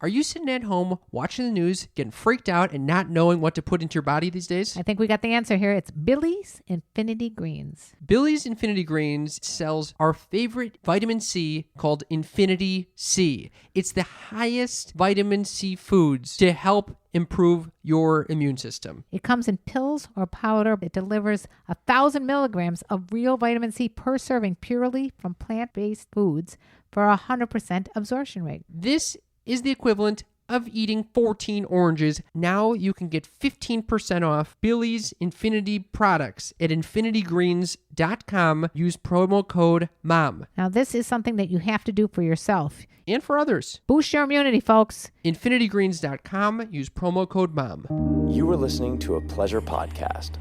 Are you sitting at home watching the news, getting freaked out and not knowing what to put into your body these days? I think we got the answer here. It's Billy's Infinity Greens. Billy's Infinity Greens sells our favorite vitamin C called Infinity C. It's the highest vitamin C foods to help improve your immune system. It comes in pills or powder. It delivers 1,000 milligrams of real vitamin C per serving purely from plant-based foods for a 100% absorption rate. This is the equivalent of eating 14 oranges. Now you can get 15% off Billy's Infinity products at infinitygreens.com. Use promo code MOM. Now, this is something that you have to do for yourself. And for others. Boost your immunity, folks. infinitygreens.com. Use promo code MOM. You were listening to a Pleasure podcast.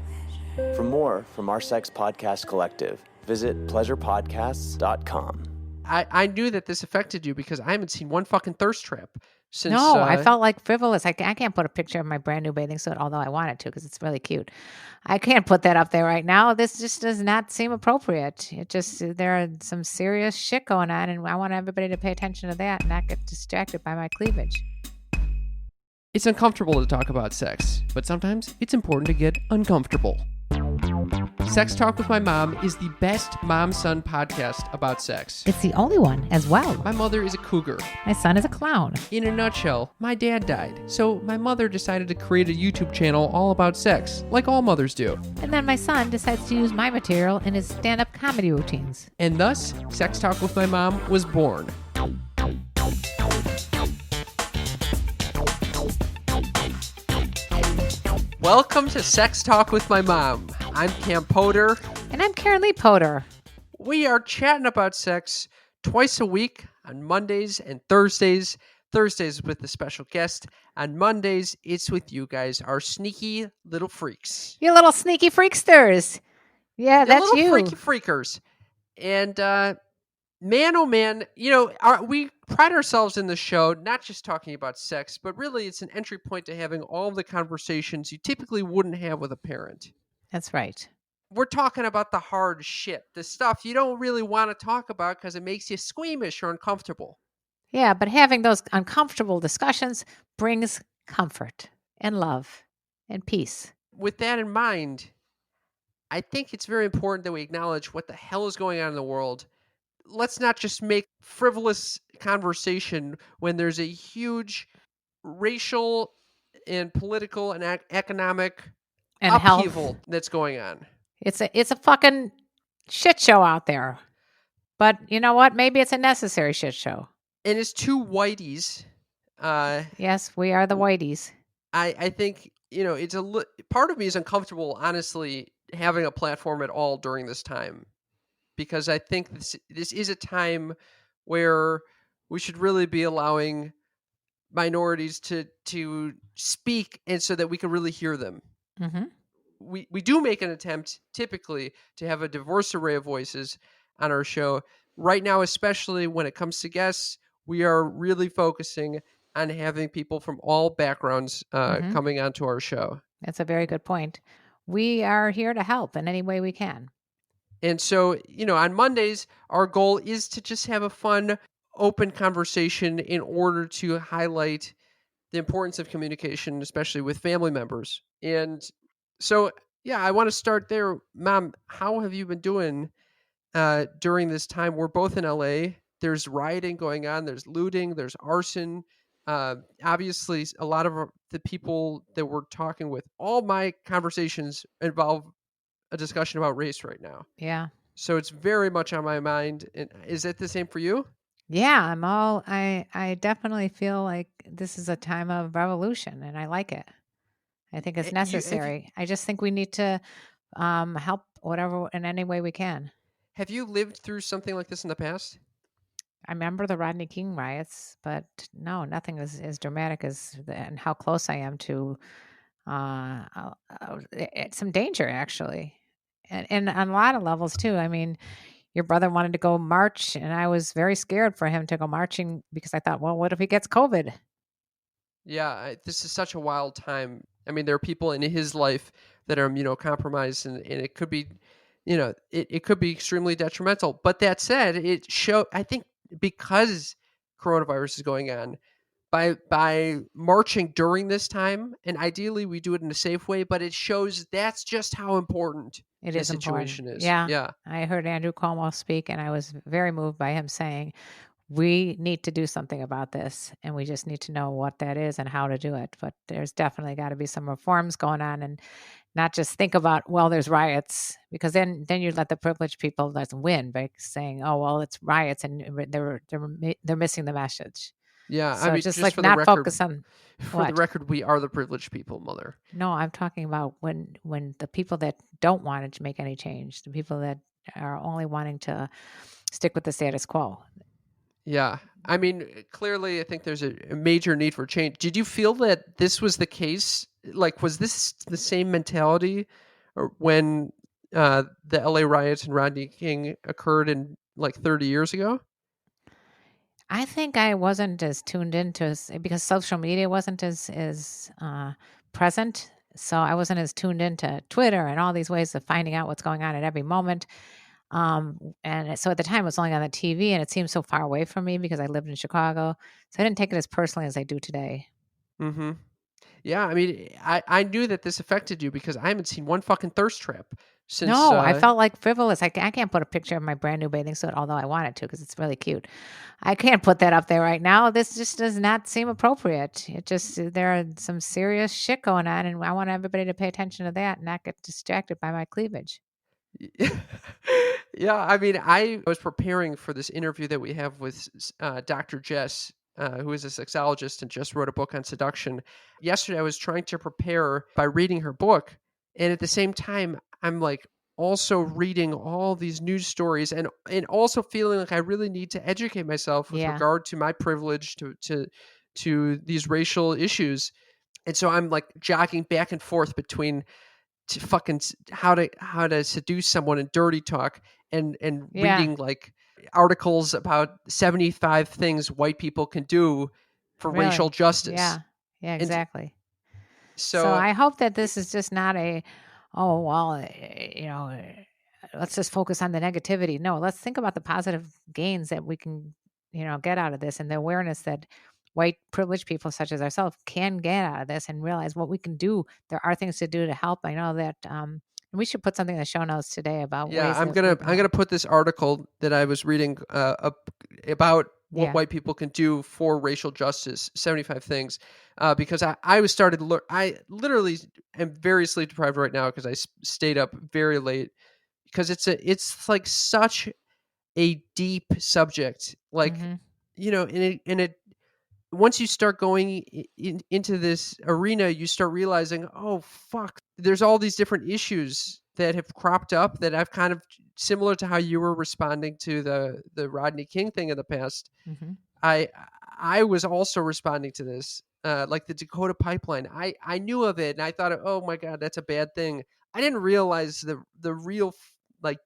For more from our Sex Podcast Collective, visit pleasurepodcasts.com. I knew that this affected you because I haven't seen one fucking thirst trap since. No, I felt like frivolous. I can't put a picture of my brand new bathing suit, although I wanted to because it's really cute. I can't put that up there right now. This just does not seem appropriate. There are some serious shit going on, and I want everybody to pay attention to that and not get distracted by my cleavage. It's uncomfortable to talk about sex, but sometimes it's important to get uncomfortable. Sex Talk with My Mom is the best mom-son podcast about sex. It's the only one as well. My mother is a cougar. My son is a clown. In a nutshell, my dad died, so my mother decided to create a YouTube channel all about sex, like all mothers do. And then my son decides to use my material in his stand-up comedy routines. And thus, Sex Talk with My Mom was born. Welcome to Sex Talk with My Mom. I'm Cam Potter. And I'm Karen Lee Potter. We are chatting about sex twice a week on Mondays and Thursdays. Thursdays with a special guest. On Mondays, it's with you guys, our sneaky little freaks. You little sneaky freaksters. Yeah, that's little you. Freaky freakers. And man, oh man, we pride ourselves in the show, not just talking about sex, but really it's an entry point to having all the conversations you typically wouldn't have with a parent. That's right. We're talking about the hard shit, the stuff you don't really want to talk about because it makes you squeamish or uncomfortable. Yeah, but having those uncomfortable discussions brings comfort and love and peace. With that in mind, I think it's very important that we acknowledge what the hell is going on in the world. Let's not just make frivolous conversation when there's a huge racial and political and economic And upheaval health. that's going on. It's a fucking shit show out there. But you know what? Maybe it's a necessary shit show. And as two whiteys, Yes, we are the whiteys. I think, it's part of me is uncomfortable, honestly, having a platform at all during this time. Because I think this is a time where we should really be allowing minorities to speak, and so that we can really hear them. Mm-hmm. We do make an attempt typically to have a diverse array of voices on our show. Right now, especially when it comes to guests, we are really focusing on having people from all backgrounds coming onto our show. That's a very good point. We are here to help in any way we can. And so, on Mondays, our goal is to just have a fun, open conversation in order to highlight the importance of communication, especially with family members. And so, I want to start there. Mom, how have you been doing during this time? We're both in LA. There's rioting going on. There's looting. There's arson. Obviously, a lot of the people that we're talking with, all my conversations involve a discussion about race right now. Yeah. So it's very much on my mind. And is it the same for you? Yeah, I definitely feel like this is a time of revolution, and I like it. I think it's necessary. I just think we need to help whatever in any way we can. Have you lived through something like this in the past? I remember the Rodney King riots, but no, nothing is as dramatic as and how close I am to some danger, actually. And on a lot of levels, too. I mean, your brother wanted to go march, and I was very scared for him to go marching because I thought, well, what if he gets COVID? Yeah, this is such a wild time. I mean, there are people in his life that are immunocompromised, and it could be, it could be extremely detrimental. But that said, I think because coronavirus is going on, by marching during this time, and ideally we do it in a safe way, but it shows that's just how important It the is important. situation is. Yeah. Yeah. I heard Andrew Cuomo speak, and I was very moved by him saying, we need to do something about this, and we just need to know what that is and how to do it. But there's definitely got to be some reforms going on, and not just think about, well, there's riots, because then you let the privileged people let's win by saying, oh, well, it's riots, and they're missing the message. Yeah. I So mean, just just like for the not record, focus on what. we are the privileged people, mother. No, I'm talking about when the people that don't want it to make any change, the people that are only wanting to stick with the status quo. Yeah. I mean, clearly, I think there's a major need for change. Did you feel that this was the case? Like, was this the same mentality when the LA riots and Rodney King occurred in like 30 years ago? I think I wasn't as tuned into because social media wasn't as present. So I wasn't as tuned into Twitter and all these ways of finding out what's going on at every moment. And so at the time it was only on the TV, and it seemed so far away from me because I lived in Chicago. So I didn't take it as personally as I do today. Mm-hmm. Yeah, I mean, I knew that this affected you because I haven't seen one fucking thirst trap since. No, I felt like frivolous. I can't put a picture of my brand new bathing suit, although I wanted to because it's really cute. I can't put that up there right now. This just does not seem appropriate. It just, there are some serious shit going on, and I want everybody to pay attention to that and not get distracted by my cleavage. Yeah, I mean, I was preparing for this interview that we have with Dr. Jess, who is a sexologist and just wrote a book on seduction. Yesterday, I was trying to prepare by reading her book, and at the same time, I'm like also reading all these news stories and also feeling like I really need to educate myself with Yeah. regard to my privilege to these racial issues. And so I'm like jogging back and forth between how to seduce someone in dirty talk and Yeah. reading like articles about 75 things white people can do for racial Really. justice. Yeah. Yeah, And exactly. So so I hope that this is just not oh, well, let's just focus on the negativity. No, let's think about the positive gains that we can, get out of this, and the awareness that white privileged people such as ourselves can get out of this and realize what we can do. There are things to do to help. I know that we should put something in the show notes today about yeah, ways I'm that we gonna can I'm help. gonna put this article that I was reading about what Yeah. white people can do for racial justice, 75 things, because I was started I literally am very sleep deprived right now because I stayed up very late because it's like such a deep subject, like, Hmm. and it once you start going into this arena, you start realizing, oh fuck, there's all these different issues that have cropped up that I've kind of similar to how you were responding to the Rodney King thing in the past. Hmm. I I was also responding to this, like the Dakota pipeline. I knew of it and I thought, oh my god, that's a bad thing. I didn't realize the real like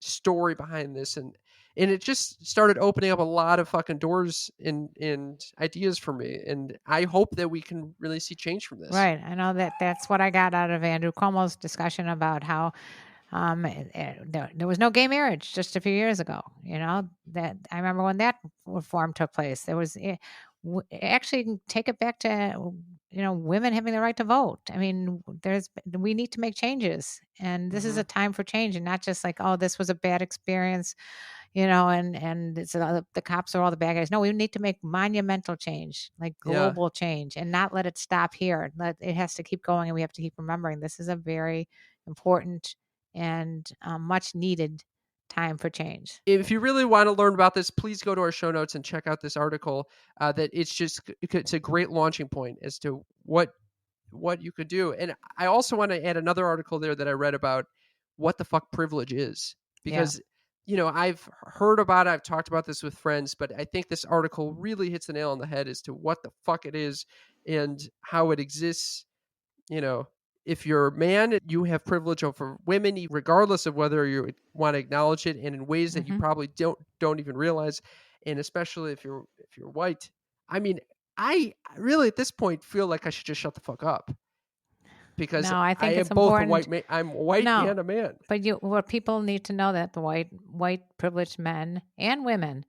story behind this, and it just started opening up a lot of fucking doors and ideas for me, and I hope that we can really see change from this. Right. I know that that's what I got out of Andrew Cuomo's discussion about how there was no gay marriage just a few years ago. That I remember when that reform took place. There was actually take it back to women having the right to vote. I mean, we need to make changes, and this is Hmm. a time for change, and not just like, oh, this was a bad experience, and it's the cops are all the bad guys. No, we need to make monumental change, like Yeah. global change, and not let it stop here. It has to keep going, and we have to keep remembering this is a very important and much needed time for change. If you really want to learn about this, please go to our show notes and check out this article. That it's a great launching point as to what you could do. And I also want to add another article there that I read about what the fuck privilege is, Yeah. because I've heard about it, I've talked about this with friends, but I think this article really hits the nail on the head as to what the fuck it is and how it exists. you know if you're a man, you have privilege over women, regardless of whether you want to acknowledge it, and in ways that you Hmm. probably don't even realize. And especially if you're white, I mean, I really at this point feel like I should just shut the fuck up because No, I I think am it's both a important. white man. I'm a white No, and a man. but what people need to know that the white privileged men and women,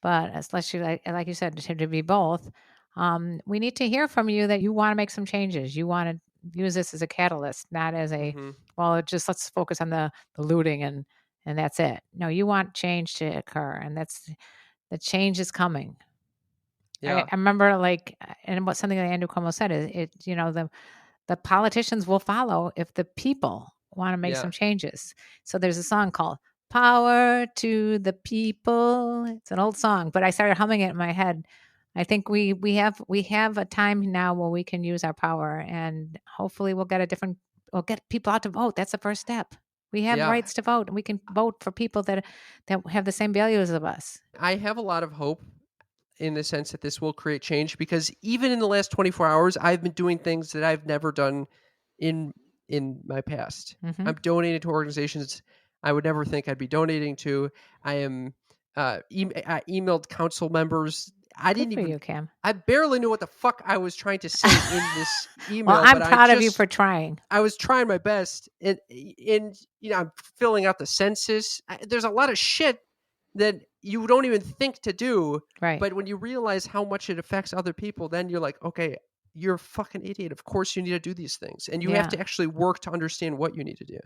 but especially like you said, to be both, We need to hear from you that you want to make some changes. You want to use this as a catalyst, not as a, Mhm. well, just let's focus on the looting and that's it. No, you want change to occur, and the change is coming. Yeah. I remember and what something that Andrew Cuomo said is the politicians will follow if the people want to make Yeah. some changes. So there's a song called Power to the People. It's an old song, but I started humming it in my head. I think we have a time now where we can use our power, and hopefully we'll get people out to vote. That's the first step. We have Yeah. rights to vote, and we can vote for people that have the same values of us. I have a lot of hope in the sense that this will create change, because even in the last 24 hours, I've been doing things that I've never done in my past. Hmm. I'm donating to organizations I would never think I'd be donating to. I am I emailed council members. Good for you, Cam. I barely knew what the fuck I was trying to say in this Well, email, I'm but proud of you for trying. I was trying my best, and I'm filling out the census. There's a lot of shit that you don't even think to do, Right. but when you realize how much it affects other people, then you're like, okay, you're a fucking idiot. Of course you need to do these things, and you have Yeah. to actually work to understand what you need to do.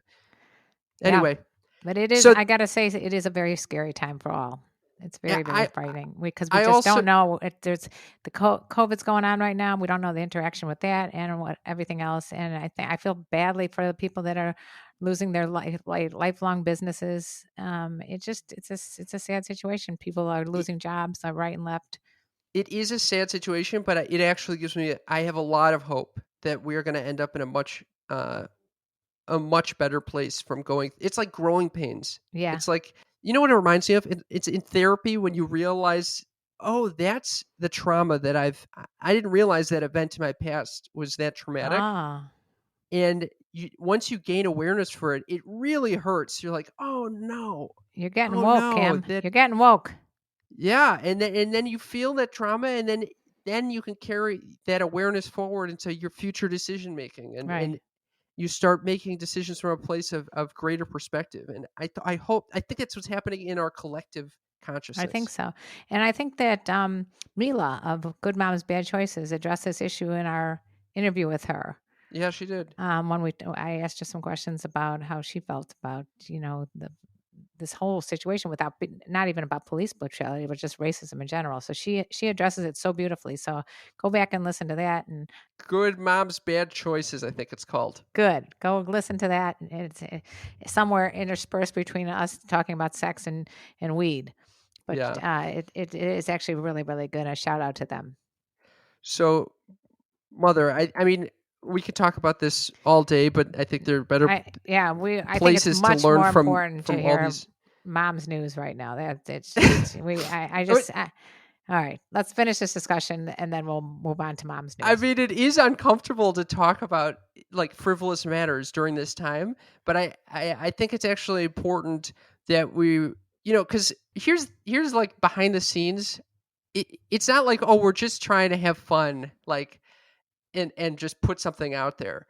Yeah. Anyway, But it is, so I got to say, it is a very scary time for all. It's yeah, very, very frightening because we I just also don't know if there's COVID's going on right now. We don't know the interaction with that and what everything else. And I feel badly for the people that are losing their lifelong businesses. It's a sad situation. People are losing jobs right and left. it is a sad situation, but it actually gives me. I have a lot of hope that we are going to end up in a much better place from going. It's like growing pains. Yeah. It's like, you know what it reminds me of? It's in therapy when you realize, oh, that's the trauma that I didn't realize that event in my past was that traumatic. Ah, And once you gain awareness for it, it really hurts. You're like, you're getting oh woke, no, Cam. You're getting woke. yeah. And then you feel that trauma, and then you can carry that awareness forward into your future decision making, and Right. you start making decisions from a place of greater perspective. And I think that's what's happening in our collective I think consciousness. so. And I think that Mila of Good Moms Bad Choices addressed this issue in our interview with her. Yeah, she did. When I asked her some questions about how she felt about, this whole situation without not even about police brutality, but just racism in general. So she addresses it so beautifully. So go back and listen to that. And Good Moms Bad Choices, I think it's called. good, go listen to that. And it's somewhere interspersed between us talking about sex and weed. But Yeah. it is actually really, really good. A shout out to them. So, Mother, I mean, we could talk about this all day, but I think there are better I think it's places to much learn more from important to all hear these. mom's news right now. That it's just all right. Let's finish this discussion and then we'll move on to mom's news. I mean, it is uncomfortable to talk about like frivolous matters during this time, but I think it's actually important that we, because here's like behind the scenes. It's not like, oh, we're just trying to have fun, like, and just put something out there.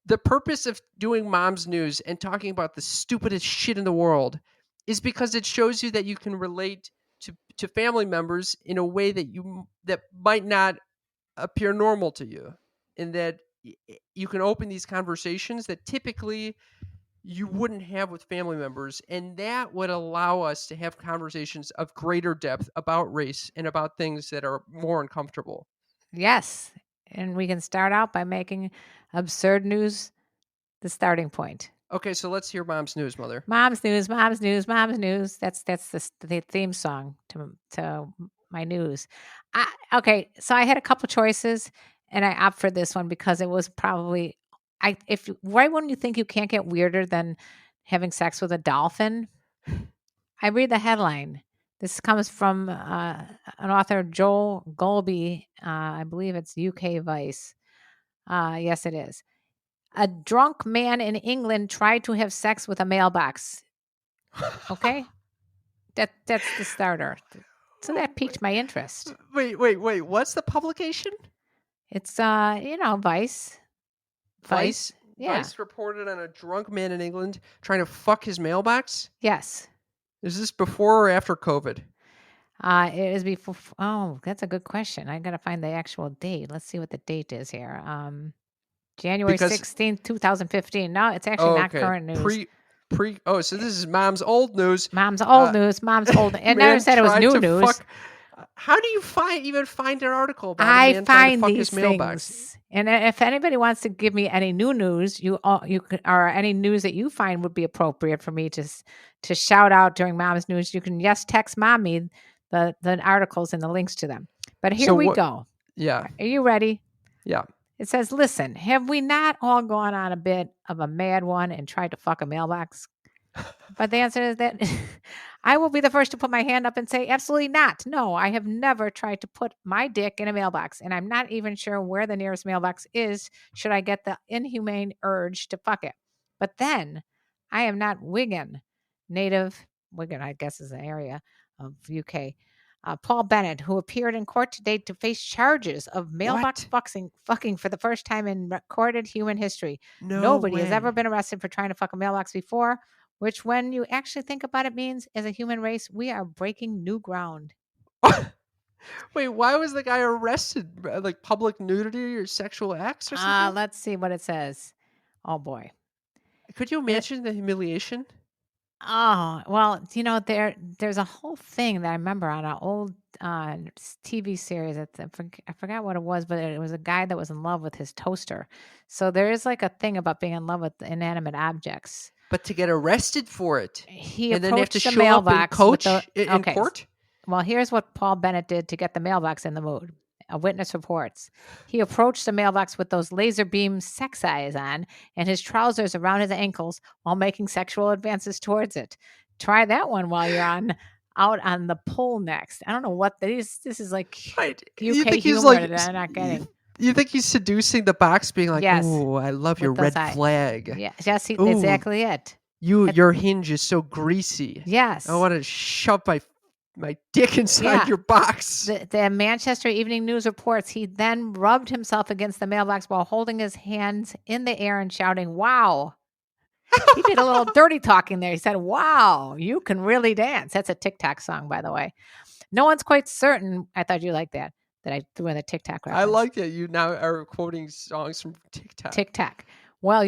The purpose of doing mom's news and talking about the stupidest shit in the world is because it shows you that you can relate to family members in a way that might not appear normal to you, and that you can open these conversations that typically you wouldn't have with family members, and that would allow us to have conversations of greater depth about race and about things that are more uncomfortable. Yes. And we can start out by making absurd news the starting point. Okay, so let's hear mom's news, Mother. Mom's news, mom's news, mom's news. That's the theme song to my news. Okay, so I had a couple choices, and I opt for this one because it was probably if right when you think you can't get weirder than having sex with a dolphin, I read the headline. This comes from an author, Joel Golby. I believe it's UK Vice. Yes, it is. A drunk man in England tried to have sex with a mailbox. Okay, that's the starter. So that piqued my interest. Wait. What's the publication? It's Vice. Vice. Yeah. Vice reported on a drunk man in England trying to fuck his mailbox. Yes. Is this before or after COVID? It is before. Oh, that's a good question. I gotta find the actual date. Let's see what the date is here. January Because 16th, 2015. No, it's actually not okay, current news. Oh, so this is mom's old news. Mom's old news. Mom's old. It never Man said it was tried new to news. fuck. How do you even find an article about a I man trying to find fuck these his mailbox? things, and if anybody wants to give me any new news, you could, or any news that you find would be appropriate for me to shout out during Mom's news, you can text Mommy the articles and the links to them. But here So we what? go. Yeah, Are you ready? yeah. It says, "Listen, have we not all gone on a bit of a mad one and tried to fuck a mailbox?" But the answer is that I will be the first to put my hand up and say, absolutely not. No, I have never tried to put my dick in a mailbox, and I'm not even sure where the nearest mailbox is should I get the inhumane urge to fuck it. But then I am not Wigan, Wigan, I guess is an area of UK. Paul Bennett, who appeared in court today to face charges of mailbox What? fucking for the first time in recorded human history. No Nobody has ever way. been arrested for trying to fuck a mailbox before, which, when you actually think about it, means as a human race, we are breaking new ground. Wait, why was the guy arrested? Like public nudity or sexual acts or something? Let's see what it says. Oh boy. Could you It, imagine the humiliation? oh well, there's a whole thing that I remember on an old TV series. I forgot what it was, but it was a guy that was in love with his toaster. So there is like a thing about being in love with inanimate objects. But to get arrested for it, He and then have to approached the show up in mailbox with in court. Well, here's what Paul Bennett did to get the mailbox in the mood. A witness reports. He approached the mailbox with those laser beam sex eyes on and his trousers around his ankles while making sexual advances towards it. Try that one while you're out on the pool next. I don't know what this is like Right? You UK think he's humor like? that I'm not getting. You think he's seducing the box, being like, Yes, "Ooh, I love your with those red eyes. flag. Yeah, yes, Ooh, exactly it. your hinge is so greasy. Yes. I want to shove my dick inside Yeah. your box." The Manchester Evening News reports he then rubbed himself against the mailbox while holding his hands in the air and shouting, "Wow." He did a little dirty talking there. He said, "Wow, you can really dance." That's a TikTok song, by the way. No one's quite certain. I thought you liked that I threw in the TikTok reference. I like that you now are quoting songs from TikTok. TikTok. Well,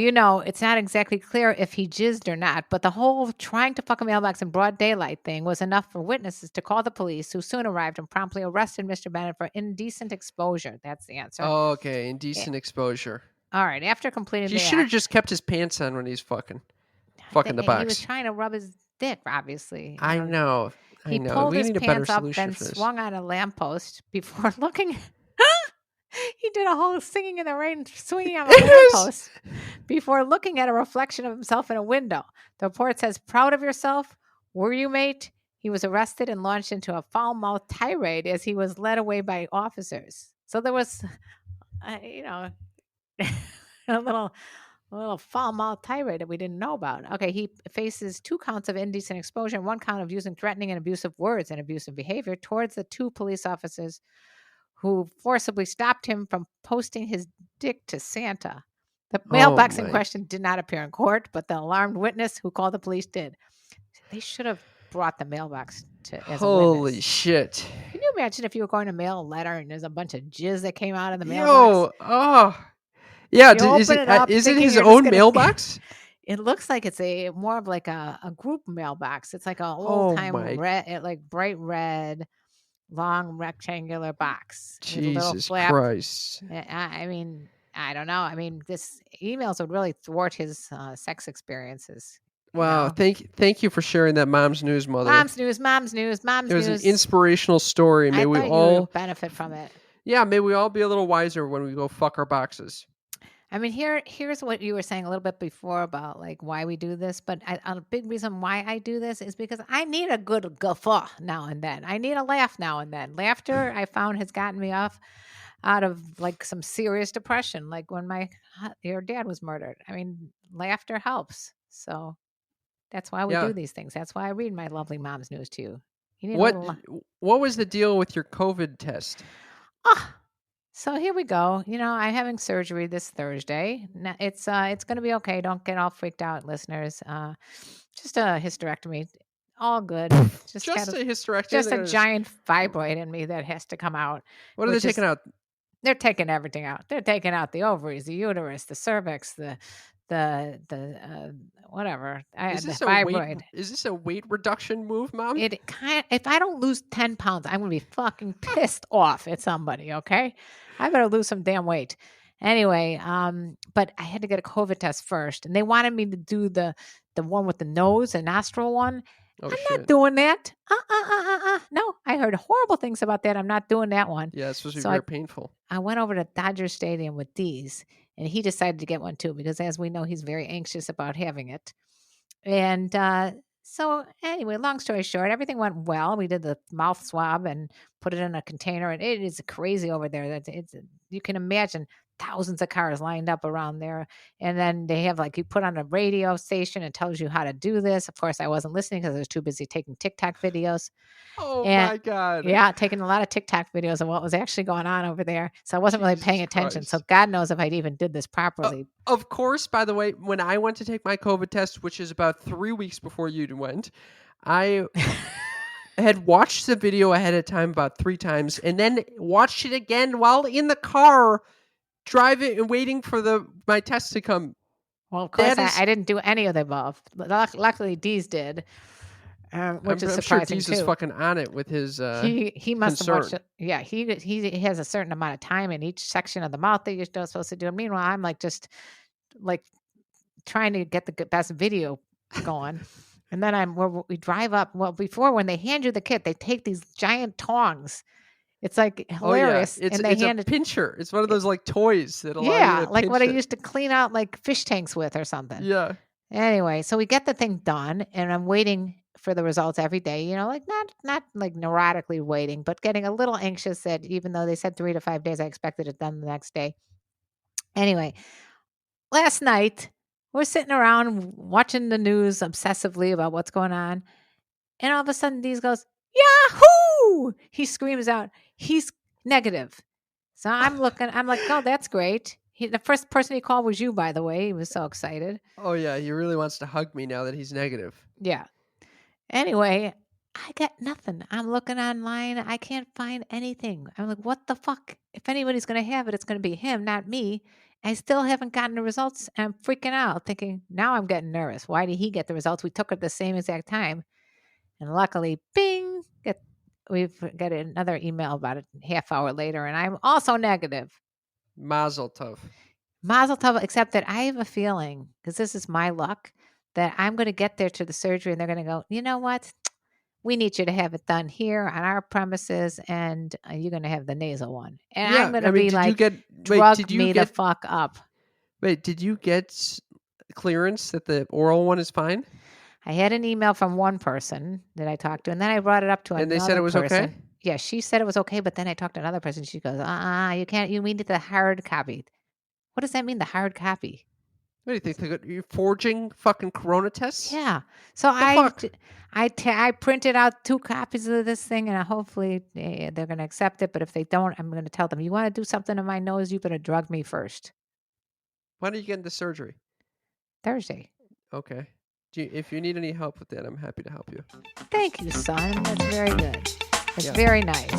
it's not exactly clear if he jizzed or not, but the whole trying to fuck a mailbox in broad daylight thing was enough for witnesses to call the police, who soon arrived and promptly arrested Mr. Bennett for indecent exposure. That's the answer. Oh, okay, indecent exposure. All right. After completing He the should have act, just kept his pants on when he's fucking the he was box. trying to rub his dick, obviously. I know. He I know. pulled We his need a better pants up, solution then for this. swung on a lamppost before looking. He did a whole singing in the rain, swinging on a lamppost before looking at a reflection of himself in a window. The report says, "Proud of yourself? Were you, mate?" He was arrested and launched into a foul-mouthed tirade as he was led away by officers. So there was, a little foul-mouthed tirade that we didn't know about. Okay, he faces 2 counts of indecent exposure and 1 count of using threatening and abusive words and abusive behavior towards the 2 police officers who forcibly stopped him from posting his dick to Santa. The mailbox in question did not appear in court, but the alarmed witness who called the police did. They should have brought the mailbox as a Holy witness. shit. Can you imagine if you were going to mail a letter and there's a bunch of jizz that came out of the mailbox? Yeah, You is open it up it thinking his you're just own gonna- mailbox? It looks like it's more of like a group mailbox. It's like an old time red, like bright red, long rectangular box. with a little Jesus flap. Christ. I mean, I don't know. I mean, this emails would really thwart his sex experiences. Wow, thank you for sharing that mom's news, mother. Mom's news. It was an inspirational story. May we thought all you would benefit from it. Yeah, may we all be a little wiser when we go fuck our boxes. I mean, here's what you were saying a little bit before about like why we do this, but a big reason why I do this is because I need a good guffaw now and then. I need a laugh now and then. Laughter, I found, has gotten me out of like some serious depression, like when your dad was murdered. I mean, laughter helps. So that's why we do these things. That's why I read my lovely mom's news to you. You need what was the deal with your COVID test? So here we go. I'm having surgery this Thursday. It's going to be okay. Don't get all freaked out, listeners. Just a hysterectomy. all good. Just a hysterectomy. just They're a gonna giant fibroid in me that has to come out. What are they taking out? They're taking everything out. They're taking out the ovies, the uterus, the cervix, the whatever. Is The this fibroid. Is this a weight reduction move, Mom? If I don't lose 10 pounds, I'm gonna be fucking pissed off at somebody. Okay, I better lose some damn weight. Anyway, but I had to get a COVID test first, and they wanted me to do the one with the nose and nostril one. Oh, I'm shit. not doing that. No, I heard horrible things about that. I'm not doing that one. Yeah, it's supposed to be So very painful. I went over to Dodger Stadium with Dees, and he decided to get one too because, as we know, he's very anxious about having it. And so, anyway, long story short, everything went well. We did the mouth swab and put it in a container, and it is crazy over there. You can imagine thousands of cars lined up around there, and then they have you put on a radio station and tells you how to do this. Of course, I wasn't listening because I was too busy taking TikTok videos. Oh, And my God. yeah, taking a lot of TikTok videos of what was actually going on over there. So I wasn't really paying attention. Christ. So God knows if I even did this properly. Of course, by the way, when I went to take my COVID test, which is about 3 weeks before you went, I had watched the video ahead of time about 3 times and then watched it again while in the car driving and waiting for my test to come. Well, of course, I didn't do any of the above. Luckily, Dees did. Which is surprising, I'm sure Dees too. is fucking on it with his he must concern. have watched it. Yeah, he has a certain amount of time in each section of the mouth that you're supposed to do. And meanwhile, I'm just trying to get the best video going. And then we drive up. Well, before, when they hand you the kit, they take these giant tongs. It's hilarious. Oh, yeah. And they it's hand a pincher. It's one of those toys that allow yeah, you to like pinch what I it. used to clean out fish tanks with or something. Yeah. Anyway, so we get the thing done, and I'm waiting for the results every day. Not neurotically waiting, but getting a little anxious that even though they said 3 to 5 days, I expected it done the next day. Anyway, last night we're sitting around watching the news obsessively about what's going on, and all of a sudden, Dees goes, "Yahoo!" He screams out, "He's negative." So I'm looking. I'm like, "Oh, that's great." The first person he called was you, by the way. He was so excited. Oh, yeah. He really wants to hug me now that he's negative. Yeah. Anyway, I got nothing. I'm looking online. I can't find anything. I'm like, what the fuck? If anybody's going to have it, it's going to be him, not me. I still haven't gotten the results. I'm freaking out, thinking, now I'm getting nervous. Why did he get the results? We took it at the same exact time. And luckily, bing, we've got another email about a half hour later, and I'm also negative. Mazel tov. Mazel tov, except that I have a feeling, because this is my luck, that I'm going to get there to the surgery and they're going to go, you know what? We need you to have it done here on our premises, and you're going to have the nasal one. And I'm going to be drug me the fuck up. Wait, did you get clearance that the oral one is fine? I had an email from one person that I talked to, and then I brought it up to another person. And they said it was okay? Yeah, she said it was okay, but then I talked to another person. She goes, you can't, you need the hard copy. What does that mean, the hard copy? What do you think? You're forging fucking corona tests? Yeah. So I printed out 2 copies of this thing, and hopefully they're going to accept it. But if they don't, I'm going to tell them, you want to do something to my nose, you better drug me first. When are you getting the surgery? Thursday. Okay. If you need any help with that, I'm happy to help you. Thank you, son. That's very good. It's very nice.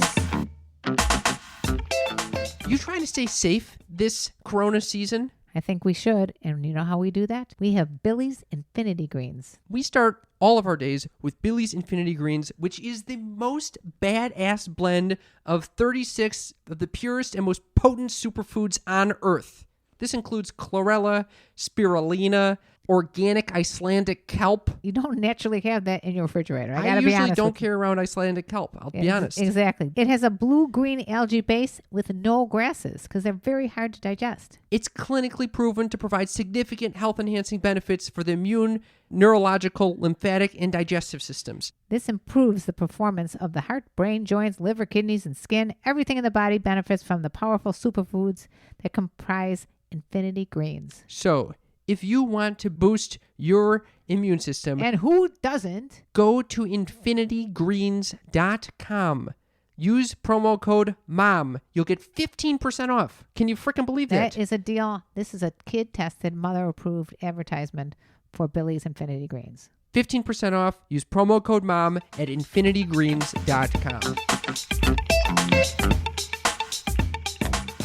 You trying to stay safe this corona season? I think we should. And you know how we do that? We have Billy's Infinity Greens. We start all of our days with Billy's Infinity Greens, which is the most badass blend of 36 of the purest and most potent superfoods on Earth. This includes chlorella, spirulina, organic Icelandic kelp. You don't naturally have that in your refrigerator. I usually don't carry around Icelandic kelp. I'll be honest. Exactly. It has a blue-green algae base with no grasses because they're very hard to digest. It's clinically proven to provide significant health-enhancing benefits for the immune, neurological, lymphatic, and digestive systems. This improves the performance of the heart, brain, joints, liver, kidneys, and skin. Everything in the body benefits from the powerful superfoods that comprise Infinity Greens. So, if you want to boost your immune system, and who doesn't, go to infinitygreens.com. Use promo code MOM. You'll get 15% off. Can you freaking believe that? That is a deal. This is a kid-tested, mother-approved advertisement for Billy's Infinity Greens. 15% off. Use promo code MOM at infinitygreens.com.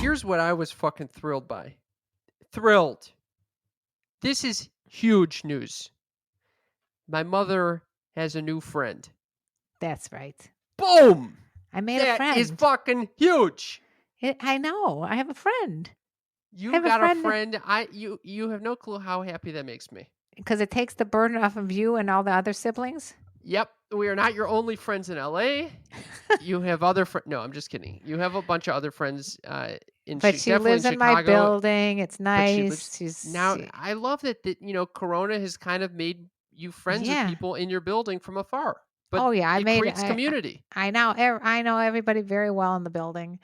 Here's what I was fucking thrilled by. Thrilled. This is huge news. My mother has a new friend. That's right. Boom! I made a friend. That is fucking huge. I know. I have a friend. You got a friend. You have no clue how happy that makes me. Because it takes the burden off of you and all the other siblings? Yep. We are not your only friends in LA. You have other friends. No, I'm just kidding. You have a bunch of other friends in But she lives in my building. It's nice. I love that Corona has kind of made you friends with people in your building from afar. But it creates community. I know everybody very well in the building.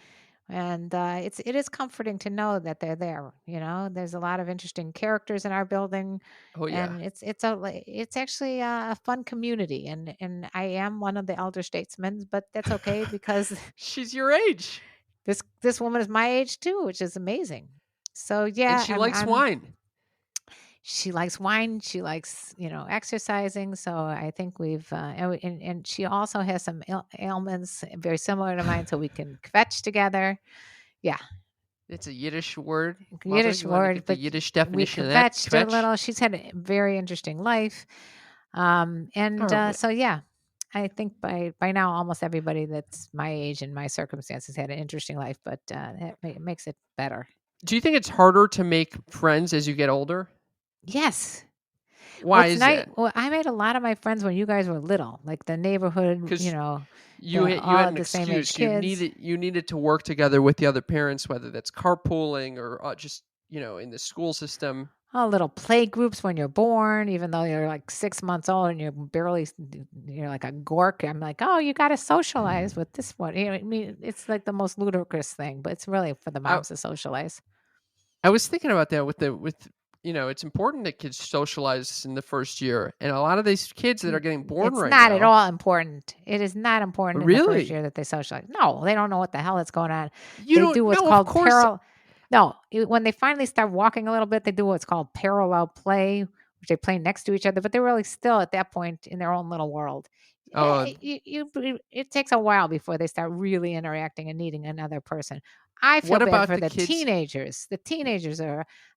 And it is comforting to know that they're there. There's a lot of interesting characters in our building. Oh yeah, and it's actually a fun community. And I am one of the elder statesmen, but that's okay because she's your age. This woman is my age too, which is amazing. So yeah, and she likes wine. She likes wine. She likes, exercising. So I think we've, and she also has some ailments very similar to mine. So we can kvetch together. Yeah. It's a Yiddish word. Yiddish word. The Yiddish definition we of that. Kvetched a little. She's had a very interesting life. So yeah, I think by now, almost everybody that's my age and my circumstances had an interesting life, but it makes it better. Do you think it's harder to make friends as you get older? Yes. Why is that? Well, I made a lot of my friends when you guys were little, like the neighborhood, you had an excuse. You needed to work together with the other parents, whether that's carpooling or just, in the school system. Oh, little play groups when you're born, even though you're like 6 months old and you're like a gork. I'm like, oh, you got to socialize with this one. I mean, it's like the most ludicrous thing, but it's really for the moms to socialize. I was thinking about that with it's important that kids socialize in the first year. And a lot of these kids that are getting born right now. It's not at all important. It is not important really? In the first year that they socialize. No, they don't know what the hell is going on. They do what's called parallel. No, when they finally start walking a little bit, they do what's called parallel play, which they play next to each other. But they're really still at that point in their own little world. It takes a while before they start really interacting and needing another person. I feel bad for the teenagers. The teenagers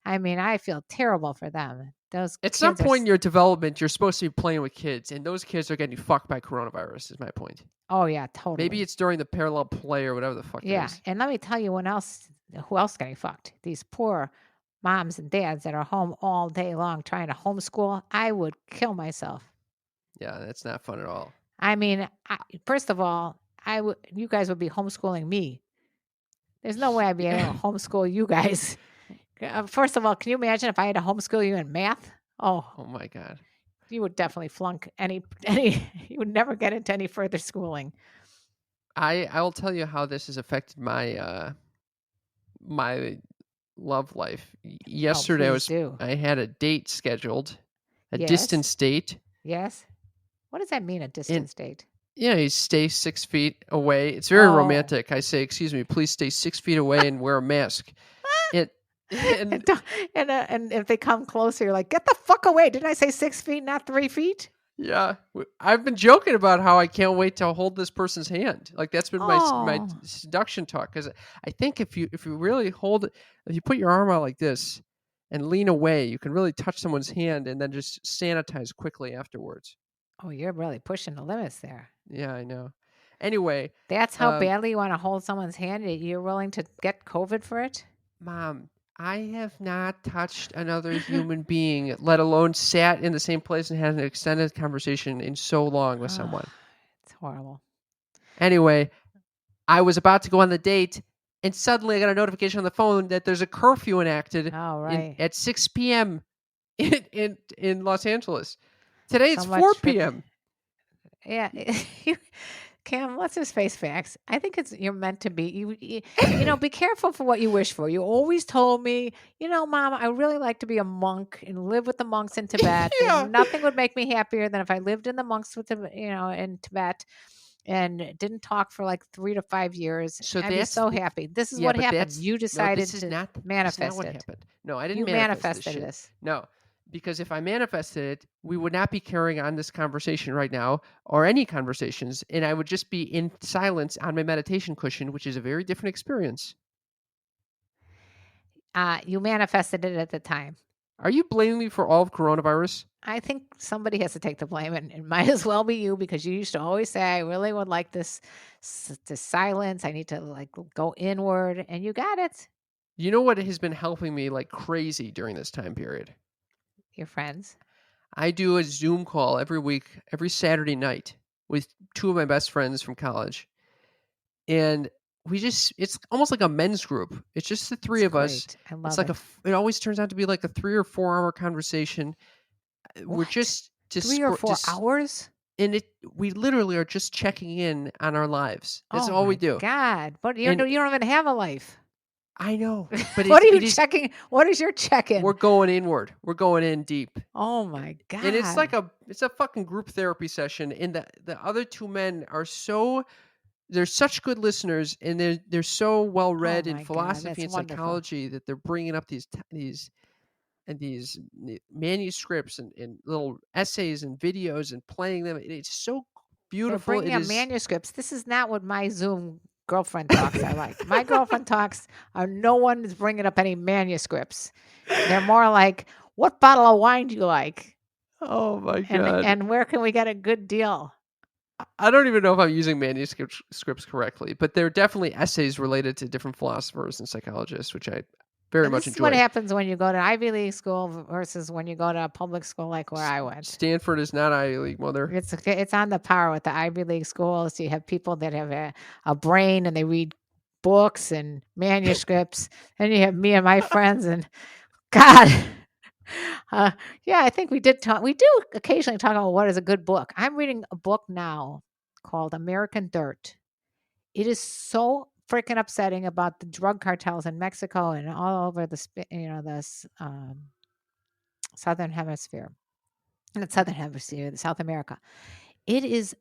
I feel terrible for them. At some point in your development, you're supposed to be playing with kids, and those kids are getting fucked by coronavirus, is my point. Oh, yeah, totally. Maybe it's during the parallel play or whatever the fuck it is. Yeah, and let me tell you who else getting fucked? These poor moms and dads that are home all day long trying to homeschool. I would kill myself. Yeah, that's not fun at all. I mean, first of all, you guys would be homeschooling me. There's no way I'd be able to homeschool you guys. First of all, can you imagine if I had to homeschool you in math? Oh my God. You would definitely flunk any, you would never get into any further schooling. I will tell you how this has affected my my love life. Yesterday I had a date scheduled, a distance date. Yes. What does that mean, a distance date? Yeah, you stay 6 feet away. It's very romantic. I say, excuse me, please stay 6 feet away and wear a mask. And if they come closer, you're like, get the fuck away. Didn't I say 6 feet, not 3 feet? Yeah. I've been joking about how I can't wait to hold this person's hand. Like that's been my seduction talk. Because I think if you really hold it, if you put your arm out like this and lean away, you can really touch someone's hand and then just sanitize quickly afterwards. Oh, you're really pushing the limits there. Yeah, I know. Anyway. That's how badly you want to hold someone's hand? You're willing to get COVID for it? Mom, I have not touched another human being, let alone sat in the same place and had an extended conversation in so long with someone. It's horrible. Anyway, I was about to go on the date, and suddenly I got a notification on the phone that there's a curfew enacted at 6 p.m. in Los Angeles. Today it's 4 p.m. Yeah. Cam, let's just face facts. I think you're meant to be. You be careful for what you wish for. You always told me, Mom, I really like to be a monk and live with the monks in Tibet. Yeah. Nothing would make me happier than if I lived in the monks in Tibet and didn't talk for like 3 to 5 years. So I'd be so happy. This is what happened. You decided to manifest it. What happened. No, I didn't. You manifested this. No. Because if I manifested it, we would not be carrying on this conversation right now or any conversations, and I would just be in silence on my meditation cushion, which is a very different experience. You manifested it at the time. Are you blaming me for all of coronavirus? I think somebody has to take the blame, and it might as well be you, because you used to always say, I really would like this silence. I need to like go inward, and you got it. You know what has been helping me like crazy during this time period? Your friends. I do a Zoom call every week, every Saturday night with two of my best friends from college. And it's almost like a men's group. It's just the three It's of us. great. I It's love like it. it always turns out to be like a 3 or 4 hour conversation. We're What? just 3 or 4 hours? And we literally are just checking in on our lives. That's all we do. God. But you And don't even have a life. I know, but What are you it is, checking? What is your check-in? we're going inward. We're going in deep. Oh my God. And it's like it's a fucking group therapy session. And the other two men are they're such good listeners, and they're so well read in my God, philosophy that's and wonderful. psychology that they're bringing up these manuscripts and little essays and videos and playing them. It's so They're beautiful. bringing It up is. manuscripts. This is not what my Zoom girlfriend talks are like. My girlfriend talks are no one is bringing up any manuscripts. They're more like, what bottle of wine do you like? Oh my And God. and where can we get a good deal? I don't even know if I'm using manuscripts correctly, but they're definitely essays related to different philosophers and psychologists, which I very And much this is what enjoy. happens when you go to Ivy League school versus when you go to a public school like where I went. Stanford is not Ivy League, mother. It's on the par with the Ivy League schools. You have people that have a brain and they read books and manuscripts. And you have me and my friends, and God. Yeah, I think we did talk. We do occasionally talk about what is a good book. I'm reading a book now called American Dirt. It is so freaking upsetting about the drug cartels in Mexico and all over this southern hemisphere, not southern hemisphere, South America. It is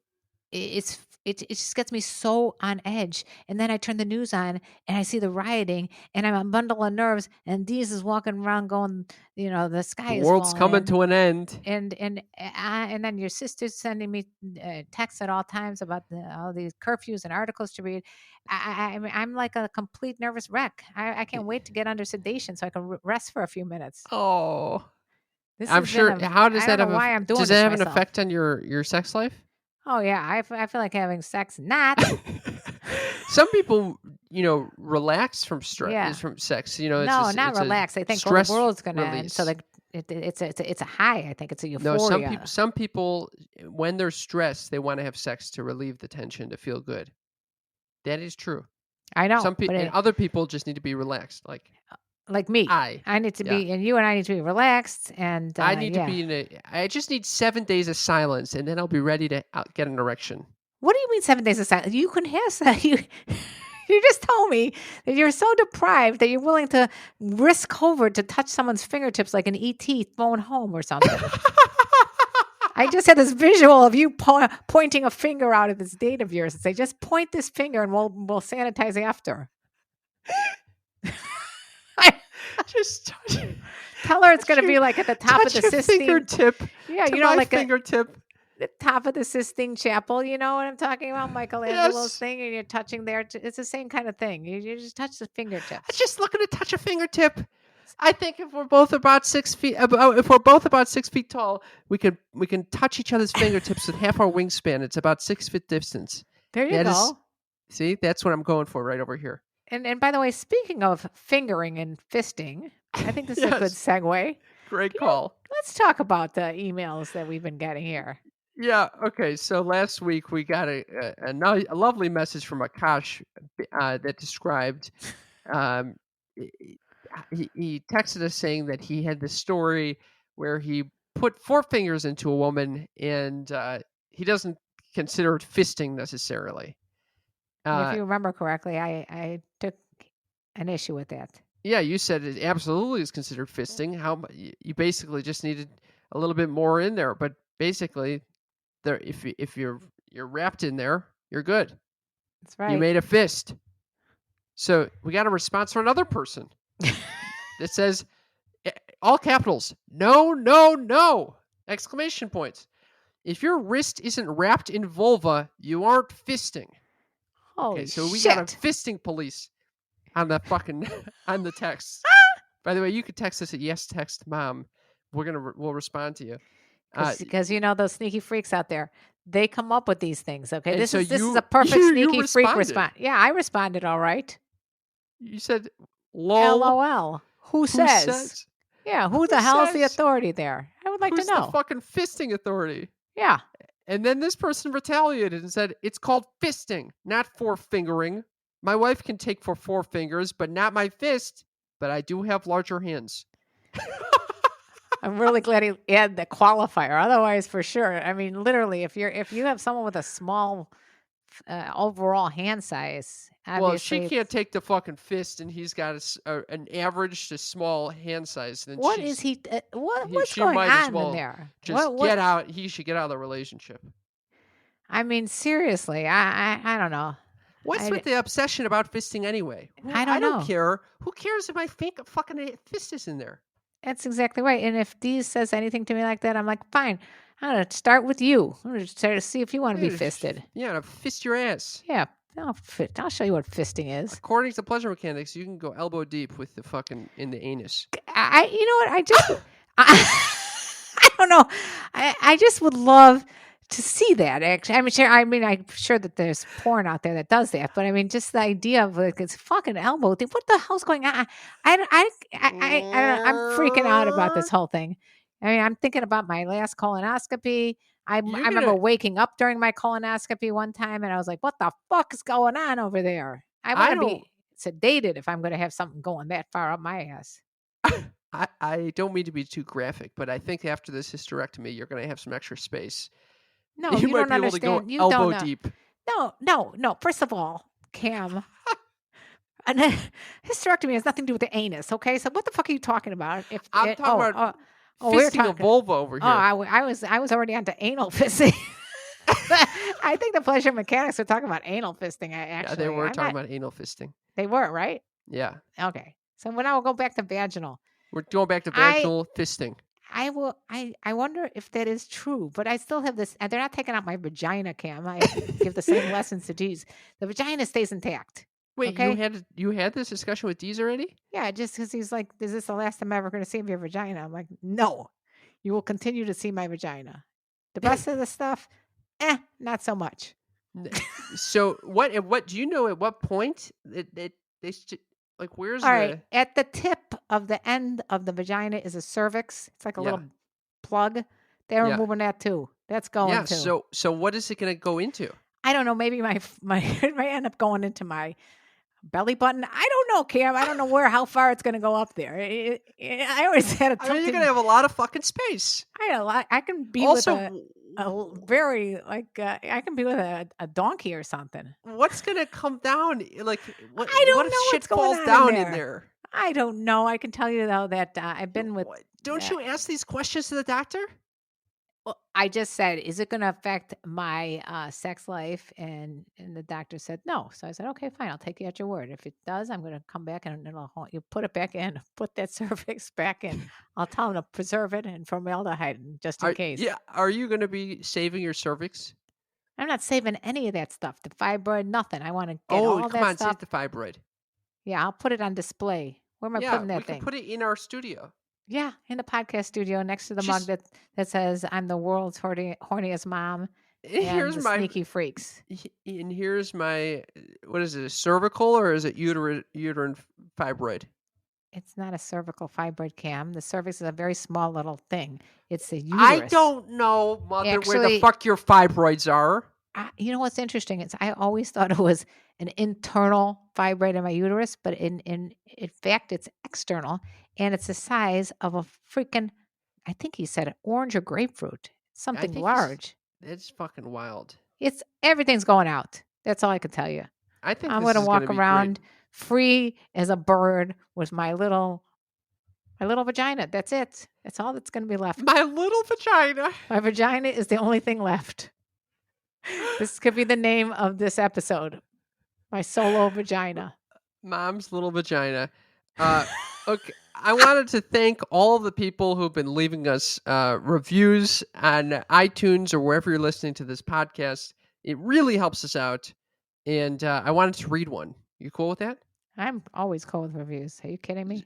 it just gets me so on edge. And then I turn the news on and I see the rioting, and I'm a bundle of nerves. And these is walking around going, the sky The is world's falling coming in. to an end. And then your sister's sending me texts at all times about all these curfews and articles to read. I'm like a complete nervous wreck. I can't wait to get under sedation so I can rest for a few minutes. Oh, This I'm has sure. been How does I that don't know have? why I'm doing Does this that have an myself. effect on your sex life? Oh yeah, I feel like having sex. Not Some people, relax from stress, Yeah. from sex. no, not relax. They think stress the world's gonna end, release. so like it's a high. I think it's a No, euphoria. some people, when they're stressed, they want to have sex to relieve the tension, to feel good. That is true. I know, Some people but and other people just need to be relaxed. like me, I need to yeah. be, and you and I need to be relaxed, and I need to yeah. be I just need 7 days of silence, and then I'll be ready to get an erection. What do you mean 7 days of silence? You can have sex. You just told me that you're so deprived that you're willing to risk over to touch someone's fingertips like an ET phone home or something. I just had this visual of you pointing a finger out at this date of yours and say, just point this finger and we'll sanitize after. Just touch, Tell her it's going to be like at the top of touch the your Sistine. fingertip. Yeah, to my like fingertip. the top of the Sistine Chapel. You know what I'm talking about? Michelangelo's thing, and you're touching there. It's the same kind of thing. You just touch the fingertips. I'm just looking to touch a fingertip. I think if we're both about 6 feet, if we're both about 6 feet tall, we can touch each other's fingertips with half our wingspan. It's about 6 foot distance. There you go. See, that's what I'm going for right over here. And by the way, speaking of fingering and fisting, I think this is a good segue. Great call. Let's talk about the emails that we've been getting here. Yeah. Okay. So last week we got a lovely message from Akash that described. He texted us saying that he had this story where he put 4 fingers into a woman, and he doesn't consider it fisting necessarily. If you remember correctly, I took an issue with that. Yeah, you said it absolutely is considered fisting. You basically just needed a little bit more in there, but basically, if you're wrapped in there, you're good. That's right. You made a fist. So we got a response from another person that says, all capitals. No, no, no! Exclamation points. If your wrist isn't wrapped in vulva, you aren't fisting. Holy Okay, so we shit. got a fisting police on the fucking on the text. By the way, you could text us at yes text mom. We'll respond to you. Because you know those sneaky freaks out there, they come up with these things. Okay, And this so is you- a perfect you sneaky freak responded. response. Yeah, I responded all right. You said lol. LOL. Who says? Yeah, who the hell's the says? authority there? I would like Who's to know. the fucking fisting authority? Yeah. And then this person retaliated and said, it's called fisting, not four-fingering. My wife can take for 4 fingers, but not my fist. But I do have larger hands. I'm really glad he added the qualifier. Otherwise, for sure. I mean, literally, if you have someone with a small overall hand size, Well, if she obviously, can't take the fucking fist and he's got an average to small hand size, then what she's- is he? What's she going might as on well in there? just get out. He should get out of the relationship. I mean, seriously, I don't know. What's with the obsession about fisting anyway? I don't know. care. Who cares if my fucking fist is in there? That's exactly right. And if Dee says anything to me like that, I'm like, fine. I'm gonna start with you. I'm gonna try to see if you want to be Yeah, fisted. Yeah, fist your ass. Yeah, I'll show you what fisting is. According to pleasure mechanics, you can go elbow deep with the fucking in the anus. You know what? I just, I don't know. I just would love to see that. Actually, I'm sure that there's porn out there that does that. But I mean, just the idea of like it's fucking elbow deep. What the hell's going on? I don't know. I'm freaking out about this whole thing. I mean, I'm thinking about my last colonoscopy. I remember waking up during my colonoscopy one time, and I was like, "What the fuck is going on over there?" I want to be sedated if I'm going to have something going that far up my ass. I don't mean to be too graphic, but I think after this hysterectomy, you're going to have some extra space. No, you might don't be able understand. to go elbow deep. No. First of all, Cam, and hysterectomy has nothing to do with the anus. Okay, so what the fuck are you talking about? I'm talking about fisting a vulva over here. I was already onto anal fisting. I think the pleasure mechanics were talking about anal fisting. Actually, yeah, they were talking about anal fisting. They were, right? Yeah. Okay, so now we'll go back to vaginal. We're going back to vaginal fisting. I wonder if that is true, but I still have this. They're not taking out my vagina, Cam. I give the same lessons to D's. The vagina stays intact. Wait, okay? you had this discussion with Deez already? Yeah, just because he's like, "Is this the last time I'm ever going to see your vagina?" I'm like, "No, you will continue to see my vagina. The rest of the stuff, not so much." So what do you know? At what point like where's all right? At the tip of the end of the vagina is a cervix. It's like a little plug. They're removing that too. That's going too. So what is it going to go into? I don't know. Maybe my it might end up going into my belly button. I don't know, Cam. I don't know how far it's going to go up there. I always had a. I mean, you're going to have a lot of fucking space. I can be also with a very I can be with a donkey or something. What's going to come down? Like what? I don't what know if shit what's going falls on down in there? I don't know. I can tell you though that I've been with. Don't you ask these questions to the doctor? Well, I just said, is it going to affect my sex life? And the doctor said no. So I said, okay, fine. I'll take you at your word. If it does, I'm going to come back and you put it back in, put that cervix back in. I'll tell him to preserve it and formaldehyde just in case. Yeah. Are you going to be saving your cervix? I'm not saving any of that stuff. The fibroid, nothing. I want to get all that stuff. Oh, come on, save the fibroid. Yeah, I'll put it on display. Where am I putting that thing? We can put it in our studio. Yeah, in the podcast studio next to the mug that says I'm the world's horniest mom and here's my sneaky freaks. And here's my, what is it, a cervical or is it uterine fibroid? It's not a cervical fibroid, Cam. The cervix is a very small little thing. It's a uterus. I don't know, Mother, where the fuck your fibroids are. You know what's interesting? I always thought it was an internal fibroid in my uterus, but in fact, it's external. And it's the size of a freaking, I think he said orange or grapefruit. Something large. It's fucking wild. Everything's going out. That's all I can tell you. I think I'm going to walk around free as a bird with my little vagina. That's it. That's all that's going to be left. My little vagina. My vagina is the only thing left. This could be the name of this episode. My solo vagina. Mom's little vagina. Okay, I wanted to thank all of the people who've been leaving us reviews on iTunes or wherever you're listening to this podcast. It really helps us out, and I wanted to read one. You cool with that? I'm always cool with reviews. Are you kidding me?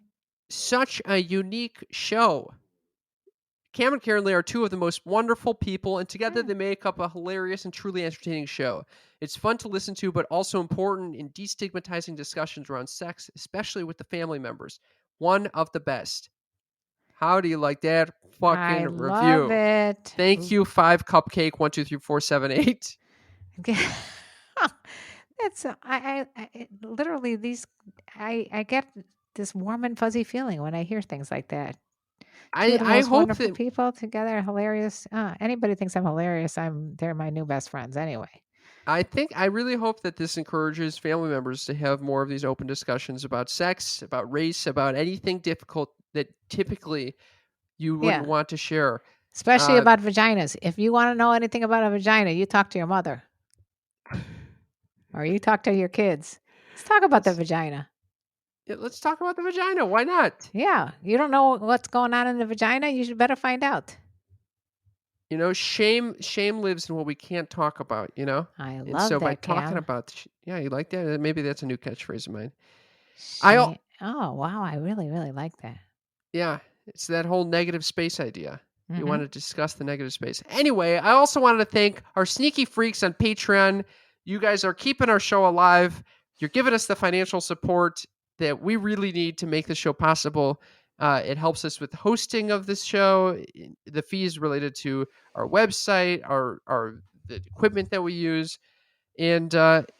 Such a unique show. Cam and Karen Lee are two of the most wonderful people, and together they make up a hilarious and truly entertaining show. It's fun to listen to, but also important in destigmatizing discussions around sex, especially with the family members. One of the best. How do you like that fucking I love review? it. Thank you, 5 Cupcake 123 478. That's literally these. I get this warm and fuzzy feeling when I hear things like that. Two of the I most hope wonderful that people together, hilarious. Anybody thinks I'm hilarious, they're my new best friends anyway. I really hope that this encourages family members to have more of these open discussions about sex, about race, about anything difficult that typically you wouldn't Yeah, want to share. especially Uh, about vaginas. If you want to know anything about a vagina, you talk to your mother or you talk to your kids. Let's talk about the let's, vagina. let's talk about the vagina. Why not? Yeah, you don't know what's going on in the vagina. You should better find out. You know, shame lives in what we can't talk about, you know? I And love so by that, talking Cam. about, yeah, you like that? Maybe that's a new catchphrase of mine. Shame. Oh wow, I really, really like that. Yeah, it's that whole negative space idea. You Mm-hmm. want to discuss the negative space. Anyway, I also wanted to thank our sneaky freaks on Patreon. You guys are keeping our show alive. You're giving us the financial support that we really need to make the show possible. It helps us with hosting of this show, the fees related to our website, our the equipment that we use, and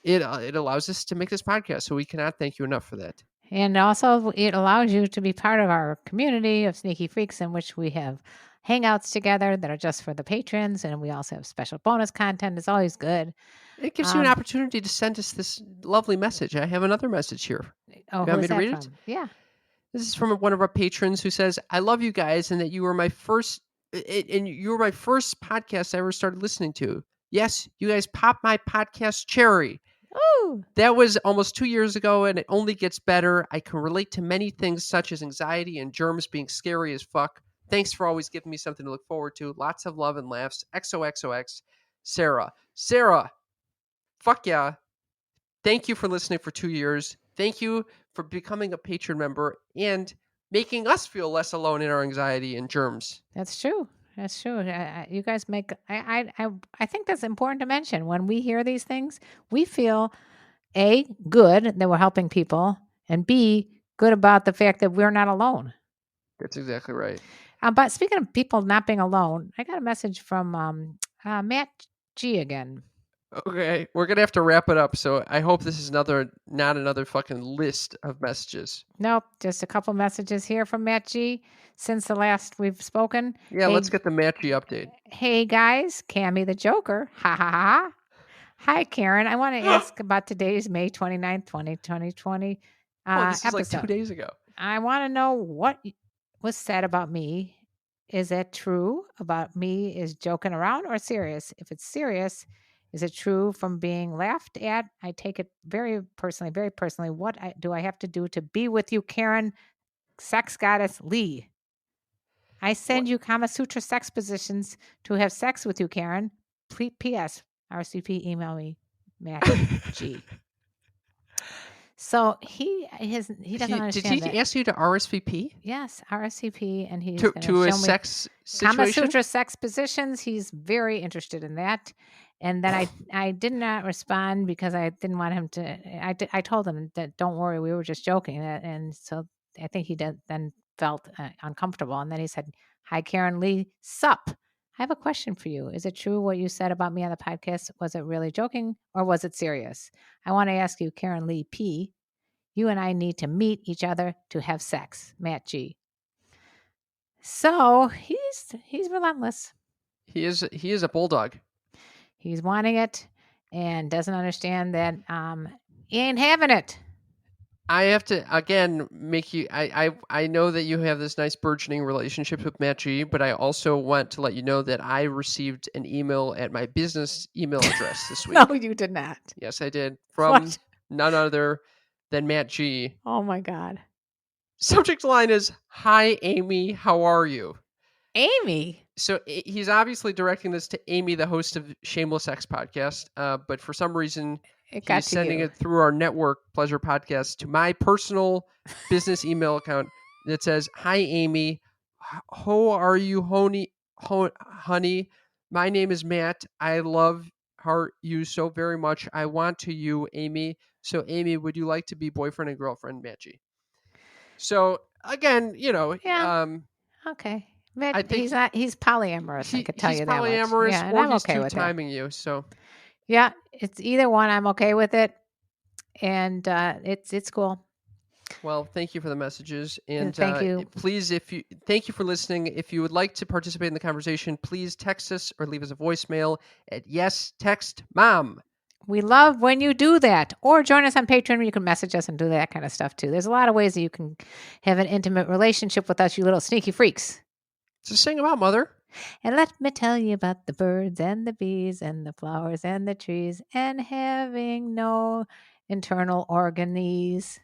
it allows us to make this podcast. So we cannot thank you enough for that. And also, it allows you to be part of our community of sneaky freaks, in which we have hangouts together that are just for the patrons, and we also have special bonus content. It's always good. It gives you an Um, opportunity to send us this lovely message. I have another message here. oh, You who want me is to that read it? from? Yeah. This is from one of our patrons who says, "I love you guys, and that you were my first, and you were my first podcast I ever started listening to. Yes, you guys popped my podcast cherry. Ooh. That was almost 2 years ago, and it only gets better. I can relate to many things, such as anxiety and germs being scary as fuck. Thanks for always giving me something to look forward to. Lots of love and laughs. XOXOX, Sarah. Sarah, fuck yeah. Thank you for listening for 2 years. Thank you for becoming a patron member and making us feel less alone in our anxiety and germs." That's true. That's true. You guys make. I think that's important to mention. When we hear these things, we feel A, good that we're helping people, and B, good about the fact that we're not alone. That's exactly right. But speaking of people not being alone, I got a message from Matt G again. Okay, we're gonna have to wrap it up. So I hope this is not another fucking list of messages. Nope, just a couple messages here from Matt G since the last we've spoken. Yeah, let's get the Matchy update. Hey guys, Cammy the Joker. Ha ha ha. Hi Karen, I want to ask about today's May 29th, 2020 Oh, this is like episode. 2 days ago. I want to know what was said about me. Is it true about me is joking around or serious? If it's serious, is it true from being laughed at? I take it very personally, very personally. What do I have to do to be with you, Karen? Sex goddess Lee. I send What? you Kama Sutra sex positions to have sex with you, Karen. P.S. RCP email me, Matt G. So he doesn't Did understand that. he ask you to RSVP Yes, RSVP, and he's going to a show me sex Kama situation? Sutra sex positions. He's very interested in that. And then I did not respond because I didn't want him to. I told him that don't worry, we were just joking. And so I think he then felt uncomfortable. And then he said, "Hi, Karen Lee, sup? I have a question for you. Is it true what you said about me on the podcast? Was it really joking or was it serious? I want to ask you, Karen Lee P. You and I need to meet each other to have sex, Matt G." So he's relentless. He is a bulldog. He's wanting it and doesn't understand that he ain't having it. I have to again make you. I know that you have this nice burgeoning relationship with Matt G, but I also want to let you know that I received an email at my business email address this week. No, you did not. Yes, I did, from What? none other than Matt G. Oh my God. Subject line is, "Hi, Amy. How are you?" Amy. So he's obviously directing this to Amy, the host of Shameless Sex Podcast. But for some reason, It got he's to sending you. it through our network, Pleasure Podcast, to my personal business email account that says, "Hi, Amy. How are you, honey? My name is Matt. I love you so very much. I want to you, Amy. So, Amy, would you like to be boyfriend and girlfriend, Matchy?" So again, Yeah. Okay. I But think he's polyamorous, I could tell he's you that much. polyamorous, Yeah, and or I'm he's okay with it. two-timing you. So, Yeah, it's either one. I'm okay with it. And it's cool. well, thank you for the messages, and Thank you. please, thank you for listening. If you would like to participate in the conversation, please text us or leave us a voicemail at Yes Text Mom. We love when you do that. Or join us on Patreon where you can message us and do that kind of stuff too. There's a lot of ways that you can have an intimate relationship with us, you little sneaky freaks. So sing them out, Mother. And let me tell you about the birds and the bees and the flowers and the trees and having no internal organs.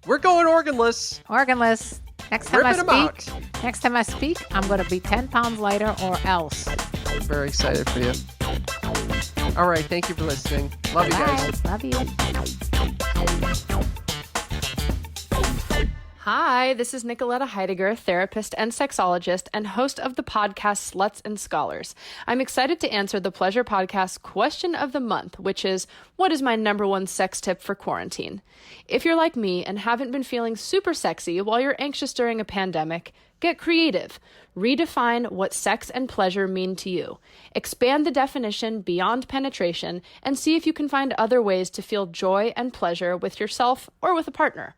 We're going organless. Organless. Next time Ripping 'em out. next time I speak, I'm going to be 10 pounds lighter or else. I'm very excited for you. All right, thank you for listening. Love you guys. Love you. Hi, this is Nicoletta Heidegger, therapist and sexologist, and host of the podcast Sluts and Scholars. I'm excited to answer the Pleasure Podcast question of the month, which is, what is my number one sex tip for quarantine? If you're like me and haven't been feeling super sexy while you're anxious during a pandemic, get creative. Redefine what sex and pleasure mean to you. Expand the definition beyond penetration and see if you can find other ways to feel joy and pleasure with yourself or with a partner.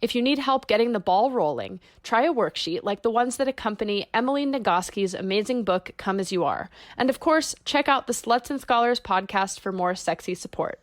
If you need help getting the ball rolling, try a worksheet like the ones that accompany Emily Nagoski's amazing book, Come As You Are. And of course, check out the Sluts and Scholars podcast for more sexy support.